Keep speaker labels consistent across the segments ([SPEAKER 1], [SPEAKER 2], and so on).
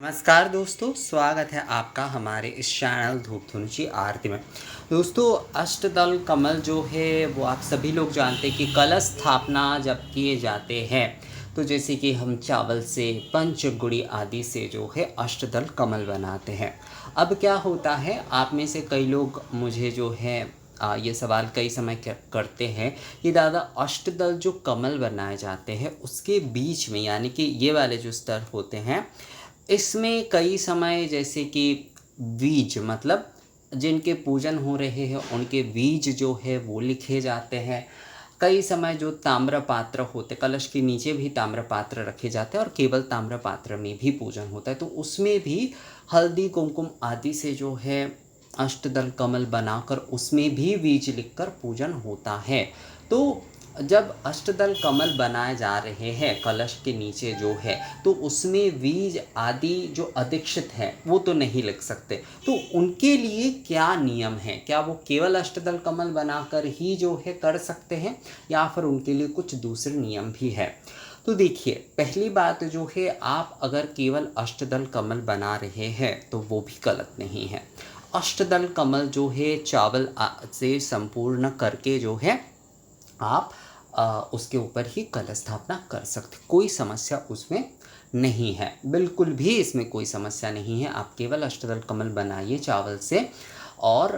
[SPEAKER 1] नमस्कार दोस्तों, स्वागत है आपका हमारे इस चैनल धूप धुनची आरती में। दोस्तों, अष्टदल कमल जो है वो आप सभी लोग जानते हैं कि कलश स्थापना जब किए जाते हैं तो जैसे कि हम चावल से, पंचगुड़ी आदि से जो है अष्टदल कमल बनाते हैं। अब क्या होता है, आप में से कई लोग मुझे जो है ये सवाल कई समय करते हैं कि दादा अष्टदल जो कमल बनाए जाते हैं उसके बीच में, यानी कि ये वाले जो स्तर होते हैं इसमें कई समय जैसे कि बीज, मतलब जिनके पूजन हो रहे हैं उनके बीज जो है वो लिखे जाते हैं। कई समय जो ताम्र पात्र होते, कलश के नीचे भी ताम्र पात्र रखे जाते हैं और केवल ताम्र पात्र में भी पूजन होता है, तो उसमें भी हल्दी कुमकुम आदि से जो है अष्टदल कमल बनाकर उसमें भी बीज लिखकर पूजन होता है। तो जब अष्टदल कमल बनाए जा रहे हैं कलश के नीचे जो है, तो उसमें बीज आदि जो अदीक्षित हैं वो तो नहीं लिख सकते, तो उनके लिए क्या नियम है? क्या वो केवल अष्टदल कमल बनाकर ही जो है कर सकते हैं या फिर उनके लिए कुछ दूसरे नियम भी है? तो देखिए, पहली बात जो है, आप अगर केवल अष्टदल कमल बना रहे हैं तो वो भी गलत नहीं है। अष्टदल कमल जो है चावल से संपूर्ण करके जो है आप उसके ऊपर ही कलश स्थापना कर सकते, कोई समस्या उसमें नहीं है, बिल्कुल भी इसमें कोई समस्या नहीं है। आप केवल अष्टदल कमल बनाइए चावल से, और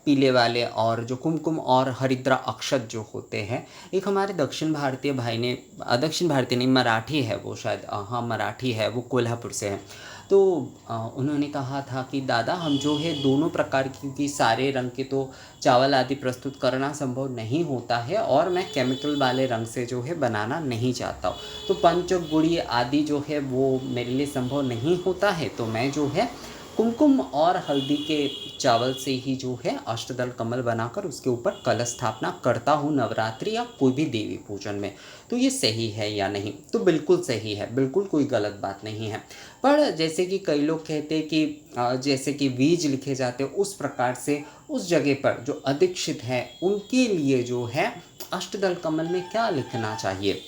[SPEAKER 1] पीले वाले और जो कुमकुम और हरिद्रा अक्षत जो होते हैं, एक हमारे दक्षिण भारतीय भाई ने, दक्षिण भारतीय नहीं, मराठी है वो शायद, हाँ मराठी है, वो कोल्हापुर से है, तो उन्होंने कहा था कि दादा हम जो है दोनों प्रकार की, क्योंकि सारे रंग के तो चावल आदि प्रस्तुत करना संभव नहीं होता है और मैं केमिकल वाले रंग से जो है बनाना नहीं चाहता हूँ, तो पंचगुड़ी आदि जो है वो मेरे लिए संभव नहीं होता है, तो मैं जो है कुमकुम और हल्दी के चावल से ही जो है अष्टदल कमल बनाकर उसके ऊपर कलश स्थापना करता हूँ नवरात्रि या कोई भी देवी पूजन में। तो ये सही है या नहीं? तो बिल्कुल सही है, बिल्कुल कोई गलत बात नहीं है। पर जैसे कि कई लोग कहते हैं कि जैसे कि बीज लिखे जाते हैं, उस प्रकार से उस जगह पर जो अदीक्षित है उनके लिए जो है अष्टदल कमल में क्या लिखना चाहिए?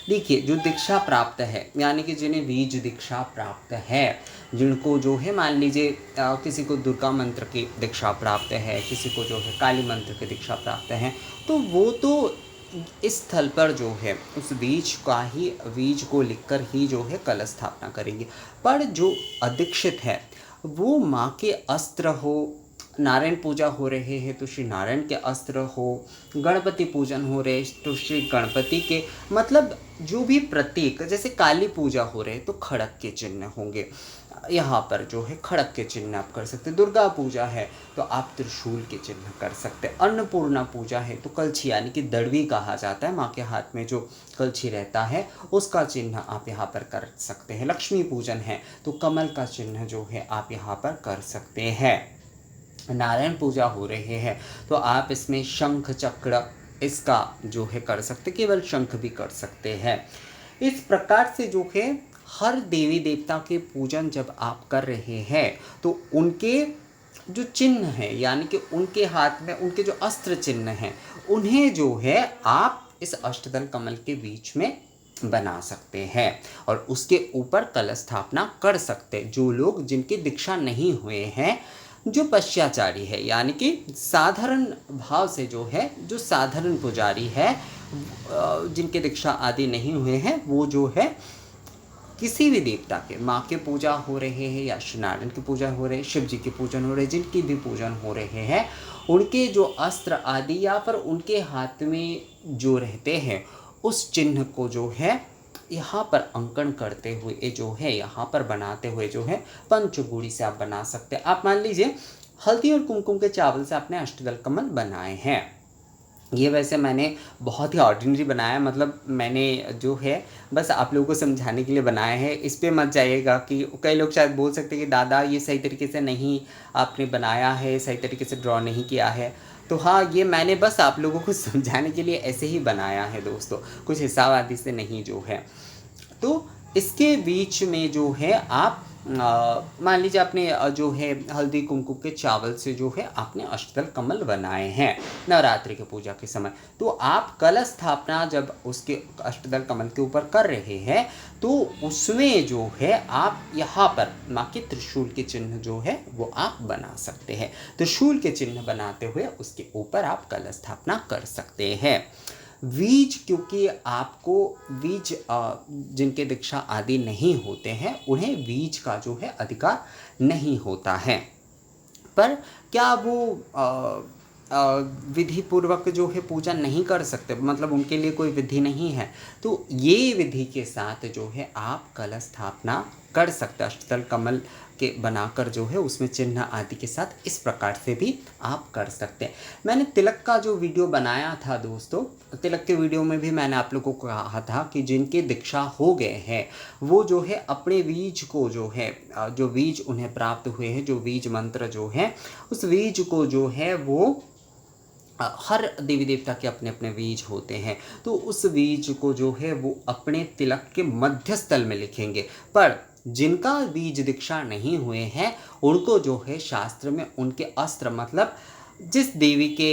[SPEAKER 1] देखिए, जो दीक्षा प्राप्त है, यानी कि जिन्हें बीज दीक्षा प्राप्त है, जिनको जो है मान लीजिए किसी को दुर्गा मंत्र की दीक्षा प्राप्त है, किसी को जो है काली मंत्र की दीक्षा प्राप्त है, तो वो तो इस स्थल पर जो है उस बीज को लिखकर ही जो है कलश स्थापना करेंगे। पर जो अदीक्षित है वो माँ के अस्त्र हो, नारायण पूजा हो रहे हैं तो श्री नारायण के अस्त्र हो, गणपति पूजन हो रहे तो श्री गणपति के, मतलब जो भी प्रतीक, जैसे काली पूजा हो रहे तो खड़क के चिन्ह होंगे, यहाँ पर जो है खड़क के चिन्ह आप कर सकते। दुर्गा पूजा है तो आप त्रिशूल के चिन्ह कर सकते। अन्नपूर्णा पूजा है तो कलछी, यानी कि दड़वी कहा जाता है, माँ के हाथ में जो कलछी रहता है उसका चिन्ह आप यहाँ पर कर सकते हैं। लक्ष्मी पूजन है तो कमल का चिन्ह जो है आप यहाँ पर कर सकते हैं। नारायण पूजा हो रहे हैं तो आप इसमें शंख चक्र इसका जो है कर सकते, केवल शंख भी कर सकते हैं। इस प्रकार से जो है हर देवी देवता के पूजन जब आप कर रहे हैं तो उनके जो चिन्ह हैं, यानी कि उनके हाथ में उनके जो अस्त्र चिन्ह हैं, उन्हें जो है आप इस अष्टदल कमल के बीच में बना सकते हैं और उसके ऊपर कलश स्थापना कर सकते। जो लोग, जिनकी दीक्षा नहीं हुए हैं, जो पश्चाचारी है, यानी कि साधारण भाव से जो है, जो साधारण पुजारी है, जिनके दीक्षा आदि नहीं हुए हैं, वो जो है किसी भी देवता के, माँ के पूजा हो रहे हैं या श्री नारायण की पूजा हो रहे हैं, शिव जी के पूजन हो रहे हैं, जिनकी भी पूजन हो रहे हैं, उनके जो अस्त्र आदि या फिर उनके हाथ में जो रहते हैं उस चिन्ह को जो है यहाँ पर अंकन करते हुए जो है, यहाँ पर बनाते हुए जो है पंचगुड़ी से आप बना सकते हैं। आप मान लीजिए हल्दी और कुमकुम के चावल से आपने अष्टदल कमल बनाए हैं। ये वैसे मैंने बहुत ही ऑर्डिनरी बनाया, मतलब मैंने जो है बस आप लोगों को समझाने के लिए बनाया है। इस पे मत जाइएगा कि कई लोग शायद बोल सकते हैं कि दादा ये सही तरीके से नहीं आपने बनाया है, सही तरीके से ड्रॉ नहीं किया है। तो हाँ, ये मैंने बस आप लोगों को समझाने के लिए ऐसे ही बनाया है दोस्तों, कुछ हिसाब आदि से नहीं जो है। तो इसके बीच में जो है आप मान लीजिए आपने जो है हल्दी कुमकुम के चावल से जो है आपने अष्टदल कमल बनाए हैं नवरात्रि के पूजा के समय, तो आप कलश स्थापना जब उसके अष्टदल कमल के ऊपर कर रहे हैं तो उसमें जो है आप यहाँ पर माँ के त्रिशूल के चिन्ह जो है वो आप बना सकते हैं। त्रिशूल के चिन्ह बनाते हुए उसके ऊपर आप कलश स्थापना कर सकते हैं। बीज, क्योंकि आपको बीज जिनके दीक्षा आदि नहीं होते हैं उन्हें बीज का जो है अधिकार नहीं होता है, पर क्या वो विधि पूर्वक जो है पूजा नहीं कर सकते, मतलब उनके लिए कोई विधि नहीं है, तो ये विधि के साथ जो है आप कलश स्थापना कर सकते। अष्टदल कमल के बनाकर जो है उसमें चिन्ह आदि के साथ इस प्रकार से भी आप कर सकते हैं। मैंने तिलक का जो वीडियो बनाया था दोस्तों, तिलक के वीडियो में भी मैंने आप लोगों को कहा था कि जिनके दीक्षा हो गए हैं वो जो है अपने बीज को जो है जो बीज उन्हें प्राप्त हुए हैं, जो बीज मंत्र जो है उस बीज को जो है वो हर देवी देवता के अपने अपने बीज होते हैं, तो उस बीज को जो है वो अपने तिलक के मध्य स्थल में लिखेंगे। पर जिनका बीज दीक्षा नहीं हुए हैं उनको जो है शास्त्र में उनके अस्त्र, मतलब जिस देवी के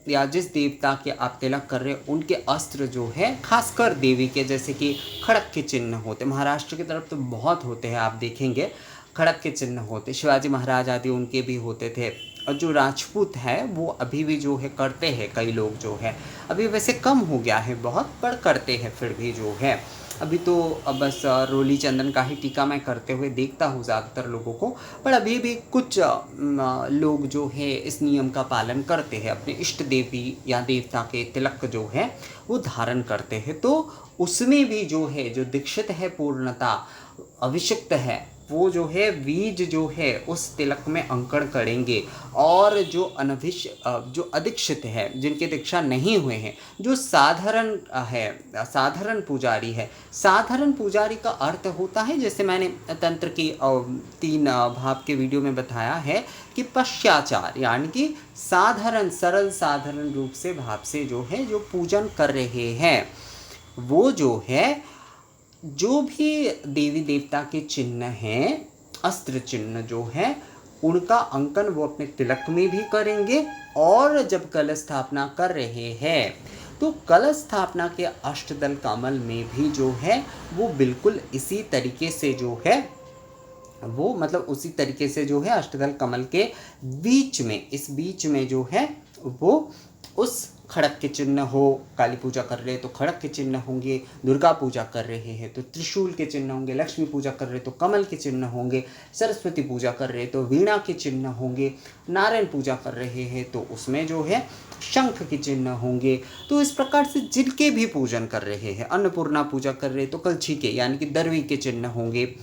[SPEAKER 1] या जिस देवता के आप तिलक कर रहे हैं उनके अस्त्र जो है, खासकर देवी के, जैसे कि खड़क के चिन्ह होते, महाराष्ट्र की तरफ तो बहुत होते हैं, आप देखेंगे खड़क के चिन्ह होते, शिवाजी महाराज आदि उनके भी होते थे। और जो राजपूत है वो अभी भी जो है करते हैं, कई लोग जो है अभी वैसे कम हो गया है बहुत, पर करते हैं फिर भी जो है। अभी तो बस रोली चंदन का ही टीका मैं करते हुए देखता हूँ ज़्यादातर लोगों को, पर अभी भी कुछ लोग जो है इस नियम का पालन करते हैं, अपने इष्ट देवी या देवता के तिलक जो है वो धारण करते हैं। तो उसमें भी जो है जो दीक्षित है, पूर्णता अभिषिक्त है, वो जो है बीज जो है उस तिलक में अंकन करेंगे, और जो जो अदीक्षित है, जिनके दीक्षा नहीं हुए हैं, जो साधारण है, साधारण पुजारी है, साधारण पुजारी का अर्थ होता है, जैसे मैंने तंत्र की 3 भाव के वीडियो में बताया है कि पश्चाचार, यानी कि साधारण सरल साधारण रूप से भाव से जो है जो पूजन कर रहे हैं, वो जो है जो भी देवी देवता के चिन्ह हैं, अस्त्र चिन्ह जो है उनका अंकन वो अपने तिलक में भी करेंगे। और जब कलश स्थापना कर रहे हैं तो कलश स्थापना के अष्टदल कमल में भी जो है वो बिल्कुल इसी तरीके से जो है वो, मतलब उसी तरीके से जो है अष्टदल कमल के बीच में, इस बीच में जो है वो उस खड़क के चिन्ह हो, काली पूजा कर रहे हैं तो खड़क के चिन्ह होंगे, दुर्गा पूजा कर रहे हैं तो त्रिशूल के चिन्ह होंगे, लक्ष्मी पूजा कर रहे हैं तो कमल के चिन्ह होंगे, सरस्वती पूजा कर रहे हैं तो वीणा के चिन्ह होंगे, नारायण पूजा कर रहे हैं तो उसमें जो है शंख के चिन्ह होंगे। तो इस प्रकार से जिनके भी पूजन कर रहे हैं, अन्नपूर्णा पूजा कर रहे हैं तो कलछी के यानी कि दरवी के चिन्ह होंगे,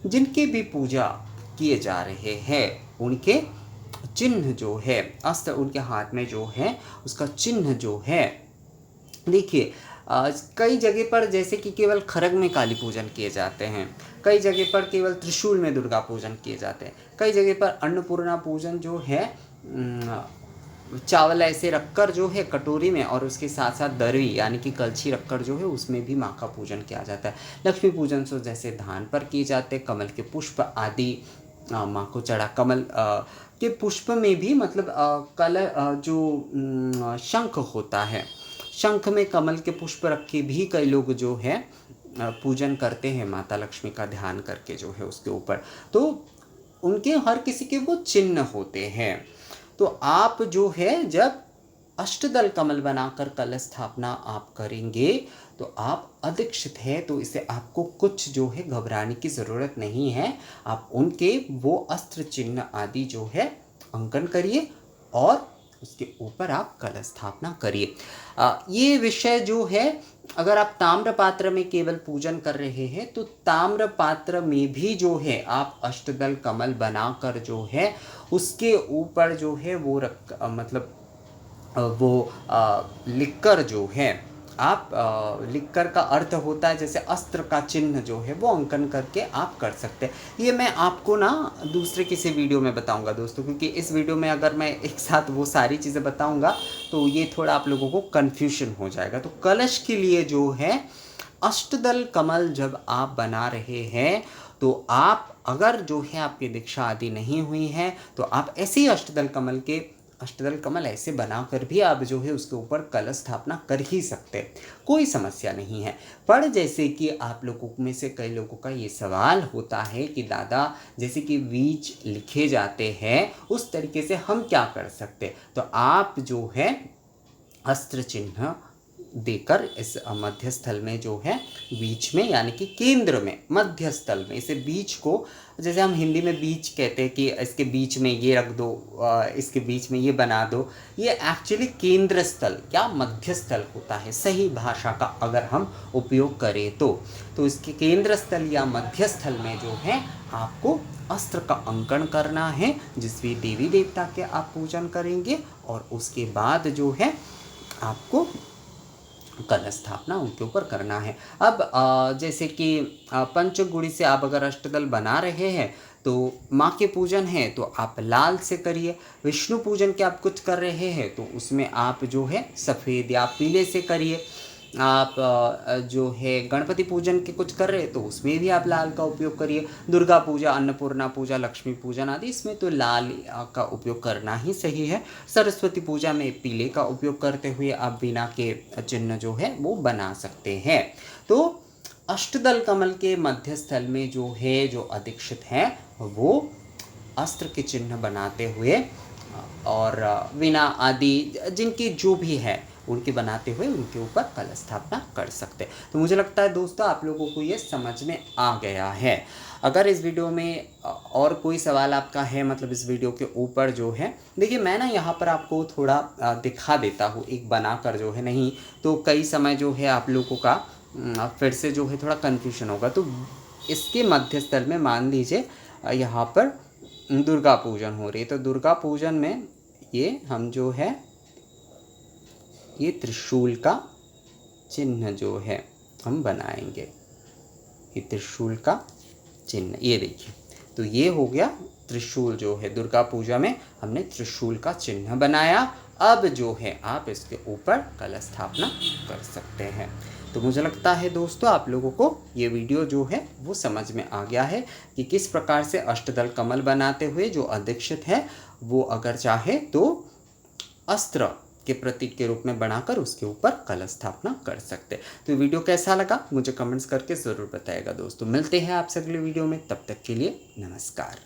[SPEAKER 1] जिनके भी पूजा किए जा रहे हैं उनके चिन्ह जो है, अस्त्र उनके हाथ में जो है उसका चिन्ह जो है, देखिए कई जगह पर जैसे कि केवल खरग में काली पूजन किए जाते हैं, कई जगह पर केवल त्रिशूल में दुर्गा पूजन किए जाते हैं, कई जगह पर अन्नपूर्णा पूजन जो है चावल ऐसे रखकर जो है कटोरी में, और उसके साथ साथ दरवी यानी कि कलछी रखकर जो है उसमें भी माँ का पूजन किया जाता है। लक्ष्मी पूजन सो जैसे धान पर किए जाते, कमल के पुष्प आदि माँ को चढ़ा, कमल के पुष्प में भी, मतलब जो शंख होता है, शंख में कमल के पुष्प रख के भी कई लोग जो है पूजन करते हैं माता लक्ष्मी का ध्यान करके जो है उसके ऊपर, तो उनके हर किसी के वो चिन्ह होते हैं। तो आप जो है जब अष्टदल कमल बनाकर कलश स्थापना आप करेंगे तो आप अदीक्षित है, तो इसे आपको कुछ जो है घबराने की ज़रूरत नहीं है। आप उनके वो अस्त्र चिन्ह आदि जो है अंकन करिए और उसके ऊपर आप कलश स्थापना करिए। ये विषय जो है, अगर आप ताम्र पात्र में केवल पूजन कर रहे हैं तो ताम्र पात्र में भी जो है आप अष्टदल कमल बनाकर जो है उसके ऊपर जो है वो लिखकर जो है आप लिखकर का अर्थ होता है जैसे अस्त्र का चिन्ह जो है वो अंकन करके आप कर सकते हैं। ये मैं आपको ना दूसरे किसी वीडियो में बताऊंगा दोस्तों, क्योंकि इस वीडियो में अगर मैं एक साथ वो सारी चीज़ें बताऊंगा तो ये थोड़ा आप लोगों को कन्फ्यूजन हो जाएगा। तो कलश के लिए जो है अष्टदल कमल जब आप बना रहे हैं तो आप अगर जो है आपकी दीक्षा आदि नहीं हुई है तो आप ऐसे ही अष्टदल कमल ऐसे बनाकर भी आप जो है उसके ऊपर कलश स्थापना कर ही सकते हैं, कोई समस्या नहीं है। पर जैसे कि आप लोगों में से कई लोगों का ये सवाल होता है कि दादा जैसे कि बीज लिखे जाते हैं उस तरीके से हम क्या कर सकते हैं, तो आप जो है अस्त्र चिन्ह देकर इस मध्य स्थल में जो है बीच में यानी कि केंद्र में मध्य स्थल में इसे बीच को, जैसे हम हिंदी में बीच कहते हैं कि इसके बीच में ये रख दो, इसके बीच में ये बना दो, ये एक्चुअली केंद्र स्थल या मध्य स्थल होता है सही भाषा का अगर हम उपयोग करें तो इसके केंद्र स्थल या मध्य स्थल में जो है आपको अस्त्र का अंकन करना है, जिस भी देवी देवता के आप पूजन करेंगे, और उसके बाद जो है आपको कलश स्थापना उनके ऊपर करना है। अब जैसे कि पंचगुड़ी से आप अगर अष्टदल बना रहे हैं तो माँ के पूजन है तो आप लाल से करिए, विष्णु पूजन के आप कुछ कर रहे हैं तो उसमें आप जो है सफ़ेद या पीले से करिए, आप जो है गणपति पूजन के कुछ कर रहे हैं तो उसमें भी आप लाल का उपयोग करिए, दुर्गा पूजा, अन्नपूर्णा पूजा, लक्ष्मी पूजन आदि इसमें तो लाल का उपयोग करना ही सही है। सरस्वती पूजा में पीले का उपयोग करते हुए आप बिना के चिन्ह जो है वो बना सकते हैं। तो अष्टदल कमल के मध्य स्थल में जो है जो अधीक्षित हैं वो अस्त्र के चिन्ह बनाते हुए और वीणा आदि जिनकी जो भी है उनके बनाते हुए उनके ऊपर कलश स्थापना कर सकते हैं। तो मुझे लगता है दोस्तों आप लोगों को ये समझ में आ गया है। अगर इस वीडियो में और कोई सवाल आपका है, मतलब इस वीडियो के ऊपर जो है, देखिए मैं ना यहाँ पर आपको थोड़ा दिखा देता हूँ एक बनाकर जो है, नहीं तो कई समय जो है आप लोगों का फिर से जो है थोड़ा कन्फ्यूजन होगा। तो इसके मध्य स्थल में मान लीजिए यहाँ पर दुर्गा पूजन हो रही है, तो दुर्गा पूजन में ये हम जो है ये त्रिशूल का चिन्ह जो है हम बनाएंगे, ये त्रिशूल का चिन्ह, ये देखिए, तो ये हो गया त्रिशूल जो है दुर्गा पूजा में हमने त्रिशूल का चिन्ह बनाया। अब जो है आप इसके ऊपर कलश स्थापना कर सकते हैं। तो मुझे लगता है दोस्तों आप लोगों को ये वीडियो जो है वो समझ में आ गया है कि किस प्रकार से अष्टदल कमल बनाते हुए जो अधीक्षित है वो अगर चाहे तो अस्त्र के प्रतीक के रूप में बनाकर उसके ऊपर कलश स्थापना कर सकते हैं। तो वीडियो कैसा लगा मुझे कमेंट्स करके ज़रूर बताइएगा दोस्तों। मिलते हैं आपसे अगले वीडियो में, तब तक के लिए नमस्कार।